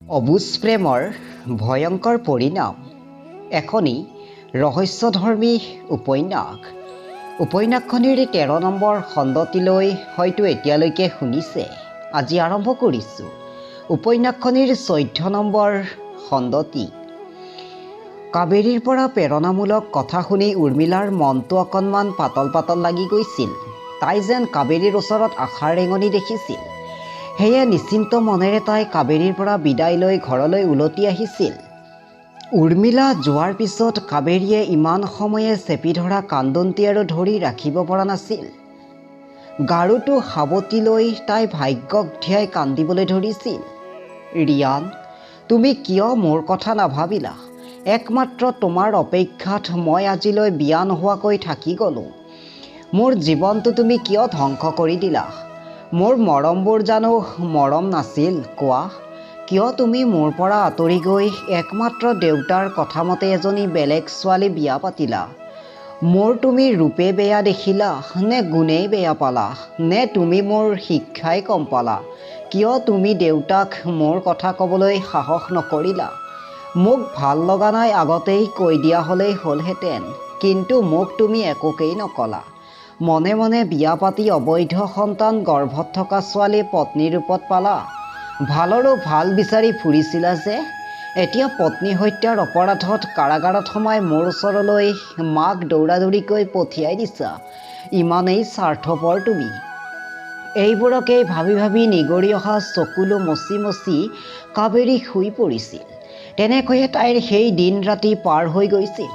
অবুজ প্ৰেমৰ ভয়ংকৰ পৰিণাম এখনি ৰহস্যধৰ্মী উপন্যাসখনিৰ 13 নম্বৰ খণ্ডটিলৈ হয়তো এতিয়ালৈকে শুনিছে। আজি আৰম্ভ কৰিছোঁ উপন্যাসখনিৰ 14 নম্বৰ খণ্ডটি। কাবেৰীৰ পৰা প্ৰেৰণামূলক কথা শুনি উৰ্মিলাৰ মনটো অকণমান পাতল পাতল লাগি গৈছিল। তাই যেন কাবেৰীৰ ওচৰত আশাৰ ৰেঙনি দেখিছিল। সেয়ে নিশ্চিন্ত মনেৰে তাই কাবেৰীৰ পৰা বিদায় লৈ ঘৰলৈ উলটি আহিছিল। উৰ্মিলা যোৱাৰ পিছত কাবেৰীয়ে ইমান সময়ে চেপি ধৰা কান্দোনটি আৰু ধৰি ৰাখিব পৰা নাছিল। গাৰুটো সাৱটি লৈ তাই ভাগ্যক ধিয়াই কান্দিবলৈ ধৰিছিল। ৰিয়ান, তুমি কিয় মোৰ কথা নাভাবিলা? একমাত্ৰ তোমাৰ অপেক্ষাত মই আজিলৈ বিয়া নোহোৱাকৈ থাকি গ'লোঁ। মোৰ জীৱনটো তুমি কিয় ধ্বংস কৰি দিলা? মোৰ মৰমবোৰ জানো মৰম নাছিল কোৱা? কিয় তুমি মোৰ পৰা আঁতৰি গৈ একমাত্ৰ দেউতাৰ কথামতে এজনী বেলেগ ছোৱালী বিয়া পাতিলা? মোৰ তুমি ৰূপে বেয়া দেখিলা নে গুণেই বেয়া পালা? নে তুমি মোৰ শিক্ষাই কম পালা? কিয় তুমি দেউতাক মোৰ কথা ক'বলৈ সাহস নকৰিলা? মোক ভাল লগা নাই আগতেই কৈ দিয়া হ'লেই হ'লহেঁতেন, কিন্তু মোক তুমি একোকেই নকলা। মনে মনে বিয়া পাতি অবৈধ সন্তান গৰ্ভত থকা ছোৱালী পত্নী ৰূপত পালা। ভালৰো ভাল বিচাৰি ফুৰিছিলা যে, এতিয়া পত্নী হত্যাৰ অপৰাধত কাৰাগাৰত সোমাই মোৰ ওচৰলৈ মাক দৌৰাদৌৰিকৈ পঠিয়াই দিছা। ইমানেই স্বাৰ্থপৰ তুমি। এইবোৰকেই ভাবি ভাবি নিগৰি অহা চকুলো মচি মচি কাবেৰী শুই পৰিছিল। তেনেকৈয়ে তাইৰ সেই দিন ৰাতি পাৰ হৈ গৈছিল।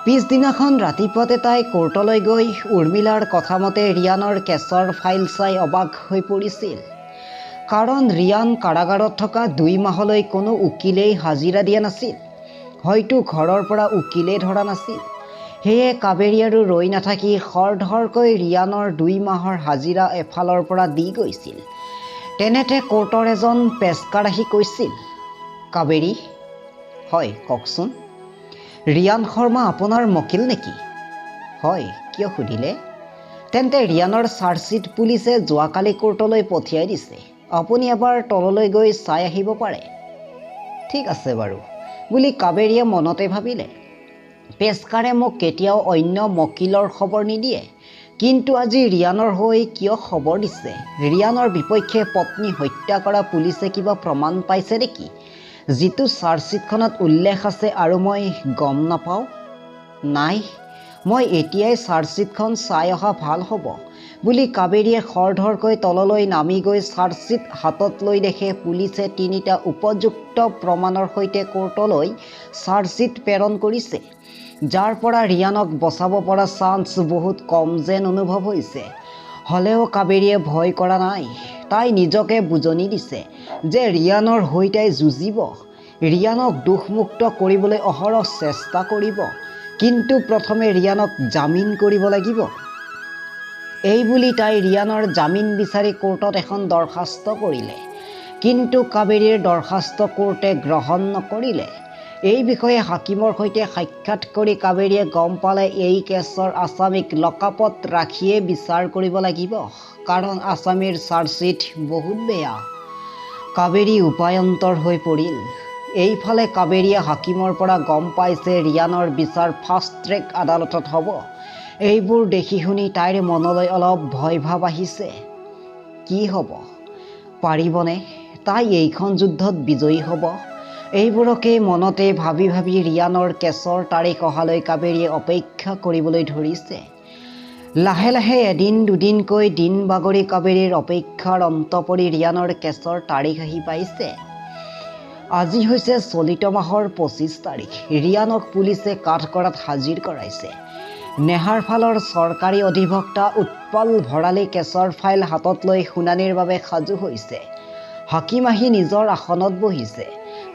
পিছদিনাখন ৰাতিপুৱাতে তাই কোৰ্টলৈ গৈ উৰ্মিলাৰ কথামতে ৰিয়ানৰ কেছৰ ফাইল চাই অবাক হৈ পৰিছিল। কাৰণ ৰিয়ান কাৰাগাৰত থকা 2 মাহলৈ কোনো উকিলেই হাজিৰা দিয়া নাছিল। হয়তো ঘৰৰ পৰা উকিলেই ধৰা নাছিল। সেয়ে কাবেৰী আৰু ৰৈ নাথাকি খৰধৰকৈ ৰিয়ানৰ 2 মাহৰ হাজিৰা এফালৰ পৰা দি গৈছিল। তেনেতে কোৰ্টৰ এজন পেস্কাৰ আহি কৈছিল, কাবেৰী। হয়, কওকচোন। ৰিয়ান শৰ্মা আপোনাৰ মকিল নেকি? হয়, কিয় সুধিলে? তেন্তে ৰিয়ানৰ চাৰ্জশ্বীট পুলিচে যোৱাকালি কোৰ্টলৈ পঠিয়াই দিছে। আপুনি এবাৰ তললৈ গৈ চাই আহিব পাৰে। ঠিক আছে বাৰু বুলি কাবেৰীয়ে মনতে ভাবিলে। পেস্কাৰে মোক কেতিয়াও অন্য মকিলৰ খবৰ নিদিয়ে, কিন্তু আজি ৰিয়ানৰ হৈ কিয় খবৰ দিছে? ৰিয়ানৰ বিপক্ষে পত্নী হত্যা কৰা পুলিচে কিবা প্ৰমাণ পাইছে নেকি, যিটো চাৰ্জশ্বীটখনত উল্লেখ আছে আৰু মই গম নাপাওঁ? নাই, মই এতিয়াই চাৰ্জশ্বীটখন চাই অহা ভাল হ'ব বুলি কাবেৰীয়ে খৰধৰকৈ তললৈ নামি গৈ চাৰ্জশ্বীট হাতত লৈ দেখে পুলিচে 3টা উপযুক্ত প্ৰমাণৰ সৈতে কোৰ্টলৈ চাৰ্জশ্বীট প্ৰেৰণ কৰিছে, যাৰ পৰা ৰিয়ানক বচাব পৰা চান্স বহুত কম যেন অনুভৱ হৈছে। হ'লেও কাবেৰীয়ে ভয় কৰা নাই। তাই নিজকে বুজনি দিছে যে ৰিয়ানৰ হৈ তাই যুঁজিব, ৰিয়ানক দোষমুক্ত কৰিবলৈ অহৰহ চেষ্টা কৰিব, কিন্তু প্ৰথমে ৰিয়ানক জামিন কৰিব লাগিব। এইবুলি তাই ৰিয়ানৰ জামিন বিচাৰি কোৰ্টত এখন দৰখাস্ত কৰিলে, কিন্তু কাবেৰীৰ দৰখাস্ত কোৰ্টে গ্ৰহণ নকৰিলে। এই বিষয়ে হাকিমৰ সৈতে সাক্ষাৎ কৰি কাবেৰীয়ে গম পালে এই কেছৰ আসামীক লকআপত ৰাখিয়ে বিচাৰ কৰিব লাগিব, কাৰণ আসামীৰ চাৰ্জশ্বীট বহুত বেয়া। কাবেৰী উপায়ন্তৰ হৈ পৰিল। এইফালে কাবেৰীয়ে হাকিমৰ পৰা গম পাইছে ৰিয়ানৰ বিচাৰ ফাষ্ট ট্ৰেক আদালতত হ'ব। এইবোৰ দেখি শুনি তাইৰ মনলৈ অলপ ভয় ভাৱ আহিছে। কি হ'ব? পাৰিবনে তাই এইখন যুদ্ধত বিজয়ী হ'ব? এইবোৰকেই মনতে ভাবি ভাবি ৰিয়ানৰ কেছৰ তাৰিখ অহালৈ কাবেৰীয়ে অপেক্ষা কৰিবলৈ ধৰিছে। লাহে লাহে এদিন দুদিনকৈ দিন বাগৰি কাবেৰীৰ অপেক্ষাৰ অন্ত পৰি ৰিয়ানৰ কেছৰ তাৰিখ আহি পাইছে। আজি হৈছে চলিত মাহৰ 25 তাৰিখ। ৰিয়ানক পুলিচে কাঠগড়াত হাজিৰ কৰাইছে। নেহাৰ ফালৰ চৰকাৰী অধিবক্তা উৎপল ভৰালী কেছৰ ফাইল হাতত লৈ শুনানিৰ বাবে সাজু হৈছে। হাকিম আহি নিজৰ আসনত বহিছে,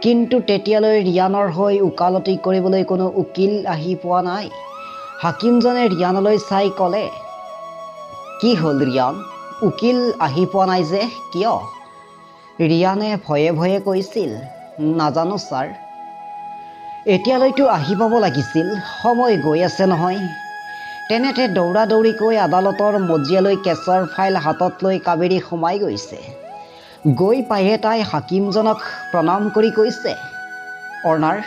কিন্তু তেতিয়ালৈ ৰিয়ানৰ হৈ ওকালতি কৰিবলৈ কোনো উকিল আহি পোৱা নাই। হাকিমজনে ৰিয়ানলৈ চাই ক'লে, কি হ'ল ৰিয়ান, উকিল আহি পোৱা নাই যে, কিয়? ৰিয়ানে ভয়ে ভয়ে কৈছিল, নাজানো ছাৰ। এতিয়ালৈতো আহি পাব লাগিছিল, সময় গৈ আছে নহয়। তেনেতে দৌৰা দৌৰিকৈ আদালতৰ মজিয়ালৈ কেছৰ ফাইল হাতত লৈ কাবেৰী সোমাই গৈছে। গৈ পায়ে তাই হাকিমজনক প্ৰণাম কৰি কৈছে, অৰ্ণাৰ,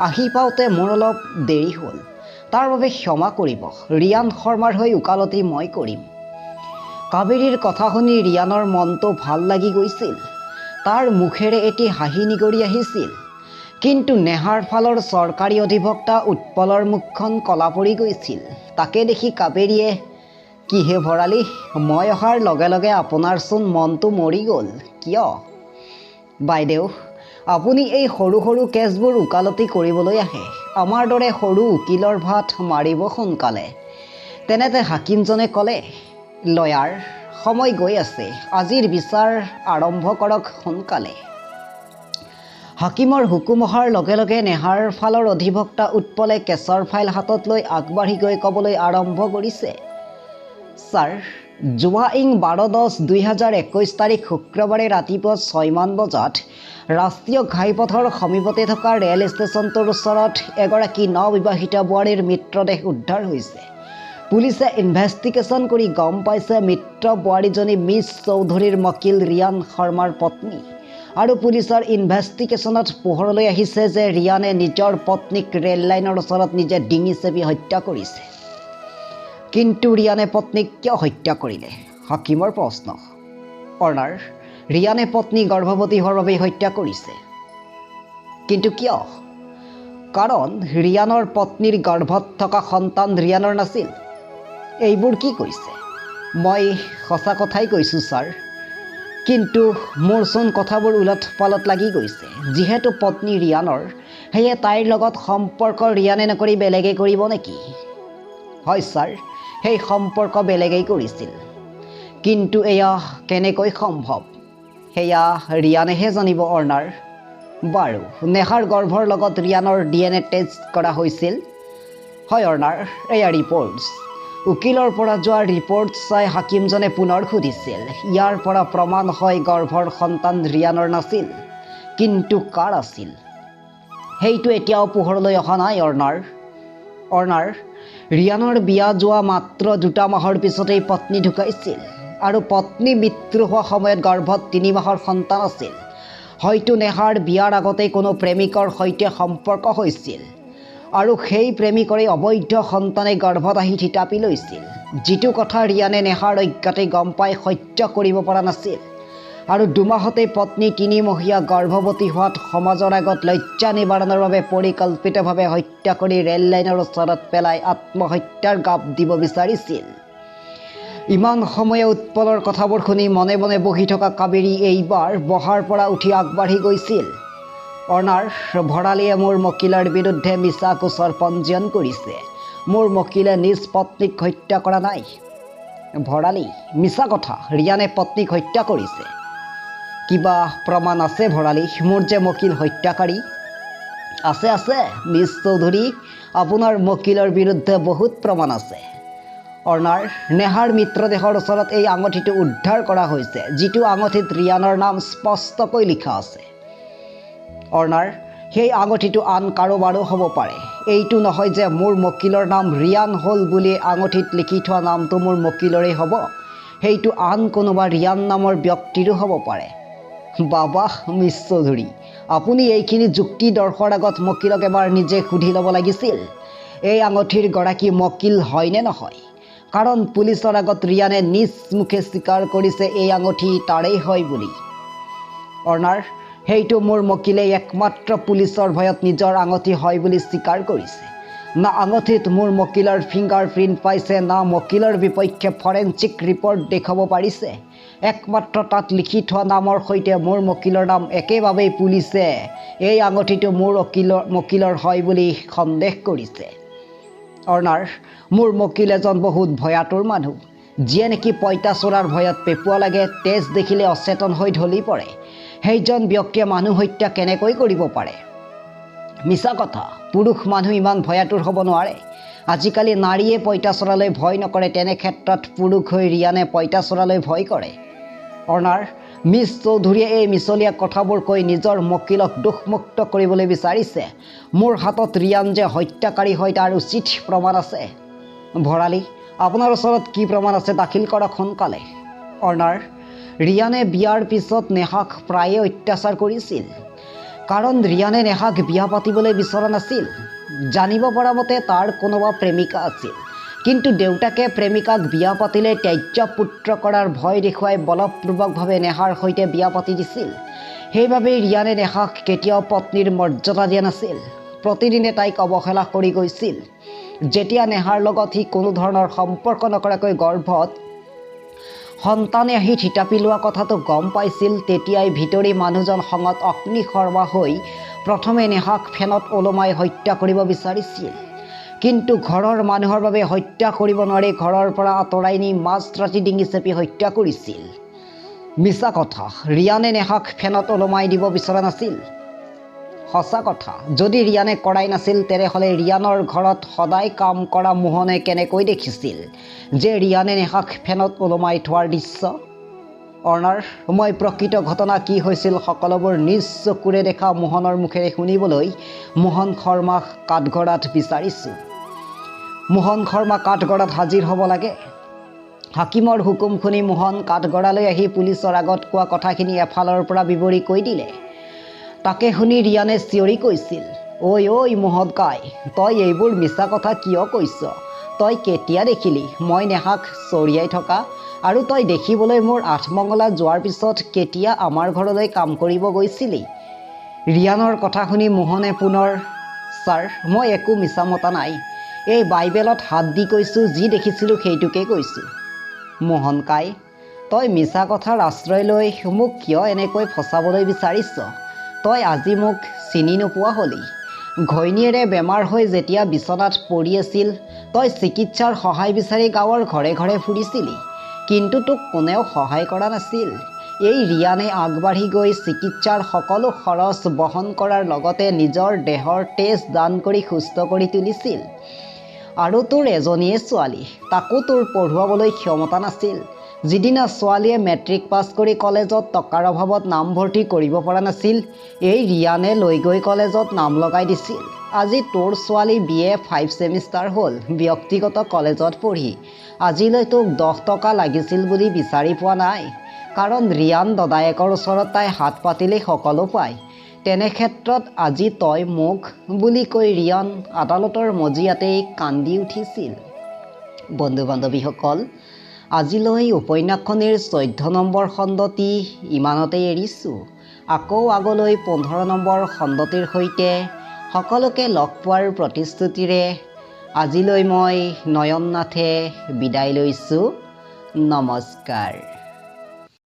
আহি পাওঁতে মোৰ অলপ দেৰি হ'ল, তাৰ বাবে ক্ষমা কৰিব। ৰিয়ান শৰ্মাৰ হৈ ওকালতি মই কৰিম। কাবেৰীৰ কথা শুনি ৰিয়ানৰ মনটো ভাল লাগি গৈছিল। তাৰ মুখেৰে এটি হাঁহি নিগৰি আহিছিল। কিন্তু নেহাৰ ফালৰ চৰকাৰী অধিবক্তা উৎপলৰ মুখখন কলা পৰি গৈছিল। তাকে দেখি কাবেৰীয়ে, কি হে ভৰালী, মই অহাৰ লগে লগে আপোনাৰচোন মনটো মৰি গ'ল, কিয়? বাইদেউ, আপুনি এই সৰু সৰু কেছবোৰ ওকালতি কৰিবলৈ আহে। আমাৰ দৰে সৰু উকিলৰ ভাত মাৰিব সোনকালে। তেনেতে হাকিমজনে ক'লে, লয়াৰ, সময় গৈ আছে, আজিৰ বিচাৰ আৰম্ভ কৰক সোনকালে। হাকিমৰ হুকুম অহাৰ লগে লগে নেহাৰ ফালৰ অধিবক্তা উৎপলে কেছৰ ফাইল হাতত লৈ আগবাঢ়ি গৈ ক'বলৈ আৰম্ভ কৰিছে, ছাৰ, যোৱা 12-10-2021 তাৰিখ শুক্ৰবাৰে ৰাতিপুৱা 6 মান বজাত ৰাষ্ট্ৰীয় ঘাইপথৰ সমীপতে থকা ৰেল ষ্টেচনটোৰ ওচৰত এগৰাকী নবিবাহিতা বোৱাৰীৰ মৃতদেহ উদ্ধাৰ হৈছে। পুলিচে ইনভেষ্টিগেশ্যন কৰি গম পাইছে মৃত বোৱাৰীজনী মিছ চৌধুৰীৰ মকিল ৰিয়ান শৰ্মাৰ পত্নী। আৰু পুলিচৰ ইনভেষ্টিগেশ্যনত পোহৰলৈ আহিছে যে ৰিয়ানে নিজৰ পত্নীক ৰেল লাইনৰ ওচৰত নিজে ডিঙি চেপি হত্যা কৰিছে। কিন্তু ৰিয়ানে পত্নীক কিয় হত্যা কৰিলে? হাকিমৰ প্ৰশ্ন। অৰ্ণাৰ, ৰিয়ানে পত্নী গৰ্ভৱতী হোৱাৰ বাবে হত্যা কৰিছে। কিন্তু কিয়? কাৰণ ৰিয়ানৰ পত্নীৰ গৰ্ভত থকা সন্তান ৰিয়ানৰ নাছিল। এইবোৰ কি কৈছে? মই সঁচা কথাই কৈছোঁ ছাৰ, কিন্তু মোৰচোন কথাবোৰ ওলট পালট লাগি গৈছে। যিহেতু পত্নী ৰিয়ানৰ, সেয়ে তাইৰ লগত সম্পৰ্ক ৰিয়ানে নকৰি বেলেগে কৰিব নেকি? হয় ছাৰ, সেই সম্পৰ্ক বেলেগেই কৰিছিল। কিন্তু এয়া কেনেকৈ সম্ভৱ সেয়া ৰিয়ানেহে জানিব অৰ্ণাৰ। বাৰু, নেহাৰ গৰ্ভৰ লগত ৰিয়ানৰ DNA টেষ্ট কৰা হৈছিল? হয় অৰ্ণাৰ, এয়া ৰিপৰ্টছ। উকিলৰ পৰা যোৱা ৰিপৰ্ট চাই হাকিমজনে পুনৰ সুধিছিল, ইয়াৰ পৰা প্ৰমাণ হয় গৰ্ভৰ সন্তান ৰিয়ানৰ নাছিল। কিন্তু কাৰ আছিল? সেইটো এতিয়াও পোহৰলৈ অহা নাই অৰ্ণাৰ। অৰ্ণাৰ, ৰিয়ানৰ বিয়া যোৱা মাত্ৰ 2 মাহৰ পিছতেই পত্নী ঢুকাইছিল। আৰু পত্নী মৃত্যু হোৱা সময়ত গৰ্ভত 3 মাহৰ সন্তান আছিল। হয়তো নেহাৰ বিয়াৰ আগতেই কোনো প্ৰেমিকৰ সৈতে সম্পৰ্ক হৈছিল। আৰু সেই প্ৰেমিকৰে অবৈধ সন্তানে গৰ্ভত আহি থিতাপি লৈছিল। যিটো কথা ৰিয়ানে নেহাৰ অজ্ঞাতে গম পাই সহ্য কৰিব পৰা নাছিল। আৰু 2 মাহতে পত্নী 3 মহীয়া গৰ্ভৱতী হোৱাত সমাজৰ আগত লজ্জা নিবাৰণৰ বাবে পৰিকল্পিতভাৱে হত্যা কৰি ৰেল লাইনৰ ওচৰত পেলাই আত্মহত্যাৰ গাপ দিব বিচাৰিছিল। ইমান সময়ে উৎপলৰ কথাবোৰ শুনি মনে মনে বহি থকা কাবেৰী এইবাৰ বহাৰ পৰা উঠি আগবাঢ়ি গৈছিল। অৰ্ণাৰ, ভৰালীয়ে মোৰ মকিলৰ বিৰুদ্ধে মিছা গোচৰ পঞ্জীয়ন কৰিছে। মোৰ মকিলে নিজ পত্নীক হত্যা কৰা নাই। ভৰালী, মিছা কথা, ৰিয়ানে পত্নীক হত্যা কৰিছে। কিবা প্ৰমাণ আছে ভৰালী, মোৰ যে মকিল হত্যাকাৰী? আছে আছে মিছ চৌধুৰী, আপোনাৰ মকিলৰ বিৰুদ্ধে বহুত প্ৰমাণ আছে। অৰ্ণাৰ, নেহাৰ মৃতদেহৰ ওচৰত এই আঙঠিটো উদ্ধাৰ কৰা হৈছে, যিটো আঙঠিত ৰিয়ানৰ নাম স্পষ্টকৈ লিখা আছে। অৰ্ণাৰ, সেই আঙঠিটো আন কাৰোবাৰো হ'ব পাৰে। এইটো নহয় যে মোৰ মকিলৰ নাম ৰিয়ান হ'ল বুলি আঙঠিত লিখি থোৱা নামটো মোৰ মকিলৰেই হ'ব। সেইটো আন কোনোবা ৰিয়ান নামৰ ব্যক্তিৰো হ'ব পাৰে। বাবাহ মিছ চৌধুৰী, আপুনি এইখিনি যুক্তি দৰ্শৰ আগত মকিলক এবাৰ নিজে সুধি ল'ব লাগিছিল, এই আঙঠিৰ গৰাকী মকিল হয়নে নহয়। কাৰণ পুলিচৰ আগত ৰিয়ানে নিজ মুখে স্বীকাৰ কৰিছে এই আঙঠি তাৰেই হয় বুলি। অৰ্ণাৰ, সেইটো মোৰ মকিলে একমাত্ৰ পুলিচৰ ভয়ত নিজৰ আঙঠি হয় বুলি স্বীকাৰ কৰিছে। না আঙঠিত মোৰ মকিলৰ ফিংগাৰ প্ৰিণ্ট পাইছে, না মকিলৰ বিপক্ষে ফৰেনচিক ৰিপৰ্ট দেখুৱাব পাৰিছে। একমাত্ৰ তাত লিখি থোৱা নামৰ সৈতে মোৰ মকিলৰ নাম একেবাবেই পুলিচে এই আঙঠিটো মোৰ মকিলৰ হয় বুলি সন্দেহ কৰিছে। অৰ্ণাৰ, মোৰ মকিল এজন বহুত ভয়াতুৰ মানুহ, যিয়ে নেকি পঁইতাচোৰাৰ ভয়ত পেপুৱা লাগে, তেজ দেখিলে অচেতন হৈ ঢলি পৰে। সেইজন ব্যক্তিয়ে মানুহ হত্যা কেনেকৈ কৰিব পাৰে? মিছা কথা, পুৰুষ মানুহ ইমান ভয়াতুৰ হ'ব নোৱাৰে। আজিকালি নাৰীয়ে পঁইতাচোৰালৈ ভয় নকৰে, তেনে ক্ষেত্ৰত পুৰুষ হৈ ৰিয়ানে পঁইতাচোৰালৈ ভয় কৰে। অৰ্ণাৰ, মিছ চৌধুৰীয়ে এই মিছলীয়া কথাবোৰ কৈ নিজৰ মকিলক দোষমুক্ত কৰিবলৈ বিচাৰিছে। মোৰ হাতত ৰিয়ান যে হত্যাকাৰী হয় তাৰ উচিত প্ৰমাণ আছে। ভৰালী, আপোনাৰ ওচৰত কি প্ৰমাণ আছে দাখিল কৰক সোনকালে। অৰ্ণাৰ, ৰিয়ানে বিয়াৰ পিছত নেহাক প্ৰায়ে অত্যাচাৰ কৰিছিল, কাৰণ ৰিয়ানে নেহাক বিয়া পাতিবলৈ বিচৰা নাছিল। জানিব পৰা মতে তাৰ কোনোবা প্ৰেমিকা আছিল, কিন্তু দেউতাকে প্ৰেমিকাক বিয়া পাতিলে ত্যায্য পুত্ৰ কৰাৰ ভয় দেখুৱাই বলপূৰ্বকভাৱে নেহাৰ সৈতে বিয়া পাতি দিছিল। সেইবাবেই ৰিয়ানে নেহাক কেতিয়াও পত্নীৰ মৰ্যাদা দিয়া নাছিল। প্ৰতিদিনে তাইক অৱহেলা কৰি গৈছিল। যেতিয়া নেহাৰ লগত সি কোনো ধৰণৰ সম্পৰ্ক নকৰাকৈ গৰ্ভত সন্তানে আহি থিতাপি লোৱা কথাটো গম পাইছিল, তেতিয়াই ভিতৰি মানুহজন খঙত অগ্নিশৰ্মা হৈ প্ৰথমে নেহাক ফেনত ওলমাই হত্যা কৰিব বিচাৰিছিল। কিন্তু ঘৰৰ মানুহৰ বাবে হত্যা কৰিব নোৱাৰি ঘৰৰ পৰা আঁতৰাই নি মাজৰাতি ডিঙি চেপি হত্যা কৰিছিল। মিছা কথা, ৰিয়ানে নেহাক ফেনত ওলমাই দিব বিচৰা নাছিল। সঁচা কথা, যদি ৰিয়ানে কৰাই নাছিল তেনেহ'লে ৰিয়ানৰ ঘৰত সদায় কাম কৰা মোহনে কেনেকৈ দেখিছিল যে ৰিয়ানে নেহাক ফেনত ওলমাই থোৱাৰ দৃশ্য? অনাৰ, মই প্ৰকৃত ঘটনা কি হৈছিল সকলোবোৰ নিজ চকুৰে দেখা মোহনৰ মুখেৰে শুনিবলৈ মোহন শৰ্মাক কাঠগড়াত বিচাৰিছোঁ। মোহন শৰ্মা কাঠগড়াত হাজিৰ হ'ব লাগে। হাকিমৰ হুকুম শুনি মোহন কাঠগড়ালৈ আহি পুলিচৰ আগত কোৱা কথাখিনি এফালৰ পৰা বিৱৰি কৈ দিলে। তাকে শুনি ৰিয়ানে চিঞৰি কৈছিল, ঐ মোহন কাই, তই এইবোৰ মিছা কথা কিয় কৈছ? তই কেতিয়া দেখিলি মই নেহাক চৰিয়াই থকা? আৰু তই দেখিবলৈ মোৰ আঠমঙলা যোৱাৰ পিছত কেতিয়া আমাৰ ঘৰলৈ কাম কৰিব গৈছিলি? ৰিয়ানৰ কথা শুনি মোহনে পুনৰ, ছাৰ, মই একো মিছা মতা নাই। এই বাইবেলত হাত দি কৈছোঁ, যি দেখিছিলোঁ সেইটোকে কৈছোঁ। মোহন কাই, তই মিছা কথাৰ আশ্ৰয় লৈ মোক কিয় এনেকৈ ফচাবলৈ বিচাৰিছ? তই আজি মোক চিনি নোপোৱা হলি। ঘৈণীয়েৰে বেমাৰ হৈ যেতিয়া বিচনাত পৰি আছিল, তই চিকিৎসাৰ সহায় বিচাৰি গাঁৱৰ ঘৰে ঘৰে ফুৰিছিলি, কিন্তু তোক কোনেও সহায় কৰা নাছিল। এই ৰিয়ানে আগবাঢ়ি গৈ চিকিৎসাৰ সকলো খৰচ বহন কৰাৰ লগতে নিজৰ দেহৰ তেজ দান কৰি সুস্থ কৰি তুলিছিল। আৰু তোৰ এজনীয়ে ছোৱালী, তাকো তোৰ পঢ়ুৱাবলৈ ক্ষমতা নাছিল। যিদিনা ছোৱালীয়ে মেট্ৰিক পাছ কৰি কলেজত টকাৰ অভাৱত নামভৰ্তি কৰিব পৰা নাছিল, এই ৰিয়ানে লৈ গৈ কলেজত নাম লগাই দিছিল। আজি তোৰ ছোৱালী BA 5 ছেমিষ্টাৰ হ'ল ব্যক্তিগত কলেজত পঢ়ি। আজিলৈ তোক 10 টকা লাগিছিল বুলি বিচাৰি পোৱা নাই, কাৰণ ৰিয়ান দদায়েকৰ ওচৰত তাই হাত পাতিলেই সকলো পায়। তেনে ক্ষেত্ৰত আজি তই মোক বুলি কৈ ৰিয়ান আদালতৰ মজিয়াতেই কান্দি উঠিছিল। বন্ধু বান্ধৱীসকল, আজিলৈ উপন্যাসখনিৰ 14 নম্বৰ খণ্ডটি ইমানতেই এৰিছোঁ। আকৌ আগলৈ 15 নম্বৰ খণ্ডটিৰ সৈতে সকলোকে লগ পোৱাৰ প্ৰতিশ্ৰুতিৰে আজিলৈ মই নয়ন নাথে বিদায় লৈছোঁ। নমস্কাৰ।